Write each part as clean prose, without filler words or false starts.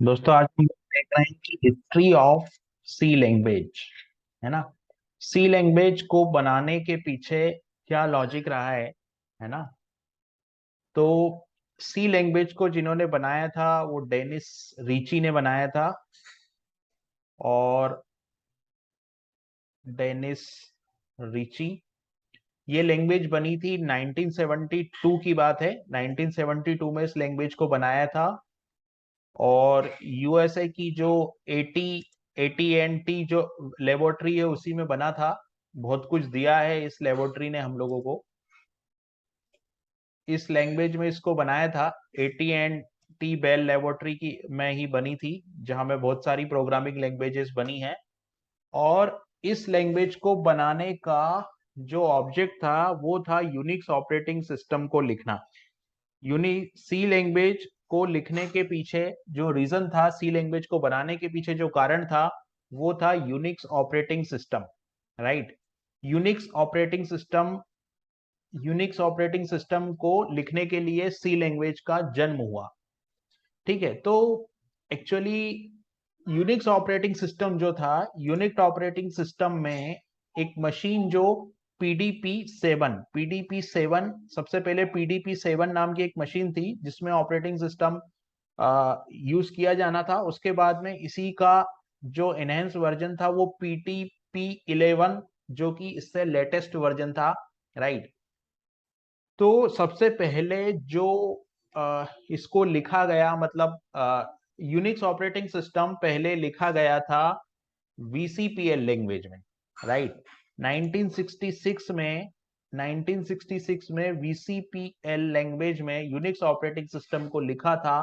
दोस्तों आज हम देख रहे हैं कि हिस्ट्री ऑफ सी लैंग्वेज है ना। सी लैंग्वेज को बनाने के पीछे क्या लॉजिक रहा है ना। तो सी लैंग्वेज को जिन्होंने बनाया था वो डेनिस रीची ने बनाया था। और डेनिस रीची, ये लैंग्वेज बनी थी 1972 की बात है। 1972 में इस लैंग्वेज को बनाया था। और यूएसए की जो एटी एटीएनटी जो लेबोरेटरी है उसी में बना था। बहुत कुछ दिया है इस लेबोरेटरी ने हम लोगों को। इस लैंग्वेज में इसको बनाया था। एटीएनटी बेल लेबोरेटरी की में ही बनी थी, जहां में बहुत सारी प्रोग्रामिंग लैंग्वेजेस बनी है। और इस लैंग्वेज को बनाने का जो ऑब्जेक्ट था वो था यूनिक्स ऑपरेटिंग सिस्टम को लिखना। यूनि सी लैंग्वेज को लिखने के पीछे जो रीजन था, सी लैंग्वेज को बनाने के पीछे जो कारण था, वो था Unix operating system. Right. Unix operating system Unix operating system को लिखने के लिए सी लैंग्वेज का जन्म हुआ। ठीक है। तो एक्चुअली यूनिक्स ऑपरेटिंग सिस्टम जो था, यूनिक्स ऑपरेटिंग सिस्टम में एक मशीन जो पीडीपी 7 सबसे पहले पीडीपी 7 नाम की एक मशीन थी जिसमें ऑपरेटिंग सिस्टम यूज किया जाना था। उसके बाद में इसी का जो एनहेंस वर्जन था वो पीटीपी 11, जो कि इससे लेटेस्ट वर्जन था। राइट। तो सबसे पहले जो इसको लिखा गया, मतलब यूनिक्स ऑपरेटिंग सिस्टम पहले लिखा गया था वीसीपीएल लैंग्वेज में। राइट। 1966 में 1966 में वीसीपीएल लैंग्वेज में यूनिक्स ऑपरेटिंग सिस्टम को लिखा था।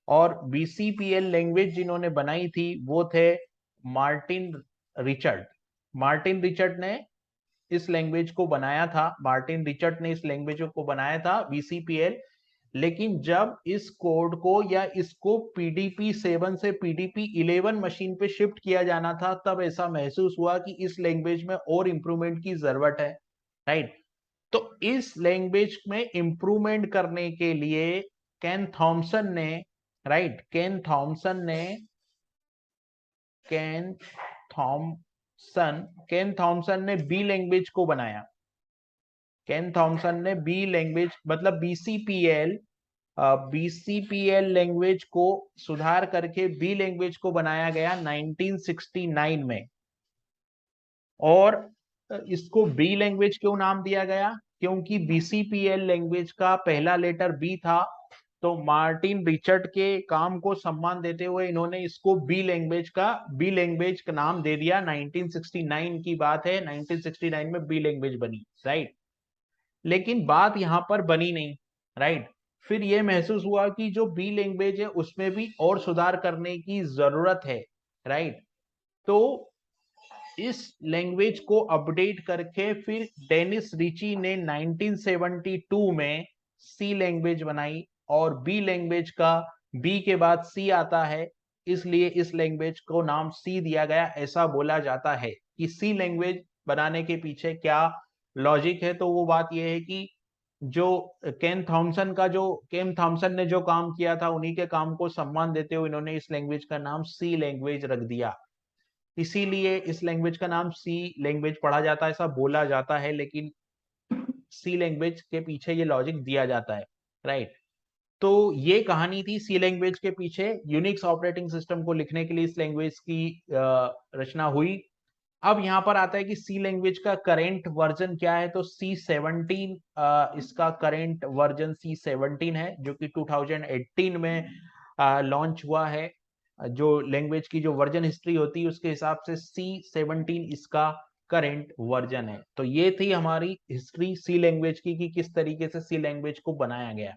और वीसीपीएल लैंग्वेज जिन्होंने बनाई थी वो थे मार्टिन रिचर्ड। मार्टिन रिचर्ड ने इस लैंग्वेज को बनाया था। मार्टिन रिचर्ड ने इस लैंग्वेज को बनाया था वीसीपीएल। लेकिन जब इस कोड को या इसको पीडीपी 7 से पीडीपी 11 मशीन पे शिफ्ट किया जाना था, तब ऐसा महसूस हुआ कि इस लैंग्वेज में और इंप्रूवमेंट की जरूरत है। राइट। तो इस लैंग्वेज में इंप्रूवमेंट करने के लिए केन थॉमसन ने राइट केन थॉमसन ने केन थॉमसन केन थॉमसन ने बी लैंग्वेज को बनाया। केन थॉमसन ने बी लैंग्वेज मतलब बीसीपीएल लैंग्वेज को सुधार करके बी लैंग्वेज को बनाया गया 1969 में। और इसको बी लैंग्वेज क्यों नाम दिया गया? क्योंकि बीसीपीएल लैंग्वेज का पहला लेटर बी था। तो मार्टिन रिचर्ड के काम को सम्मान देते हुए इन्होंने इसको बी लैंग्वेज का नाम दे दिया। 1969 की बात है, 1969 में बी लैंग्वेज बनी। राइट। लेकिन बात यहां पर बनी नहीं। राइट। फिर यह महसूस हुआ कि जो बी लैंग्वेज है उसमें भी और सुधार करने की जरूरत है। राइट। तो इस लैंग्वेज को अपडेट करके फिर डेनिस रिची ने 1972 में सी लैंग्वेज बनाई। और बी लैंग्वेज का बी के बाद सी आता है, इसलिए इस लैंग्वेज को नाम सी दिया गया। ऐसा बोला जाता है कि सी लैंग्वेज बनाने के पीछे क्या लॉजिक है। तो वो बात यह है कि जो केन थॉमसन ने जो काम किया था उन्हीं के काम को सम्मान देते हुए इन्होंने इस लैंग्वेज का नाम सी लैंग्वेज रख दिया। इसीलिए इस लैंग्वेज का नाम सी लैंग्वेज पढ़ा जाता है, ऐसा बोला जाता है। लेकिन सी लैंग्वेज के पीछे ये लॉजिक दिया जाता है। राइट। तो ये कहानी थी सी लैंग्वेज के पीछे। यूनिक्स ऑपरेटिंग सिस्टम को लिखने के लिए इस लैंग्वेज की रचना हुई। अब यहां पर आता है कि सी लैंग्वेज का करेंट वर्जन क्या है। तो C17, इसका करेंट वर्जन C17 है, जो कि 2018 में लॉन्च हुआ है। जो लैंग्वेज की जो वर्जन हिस्ट्री होती है उसके हिसाब से C17 इसका करेंट वर्जन है। तो ये थी हमारी हिस्ट्री सी लैंग्वेज की कि किस तरीके से सी लैंग्वेज को बनाया गया।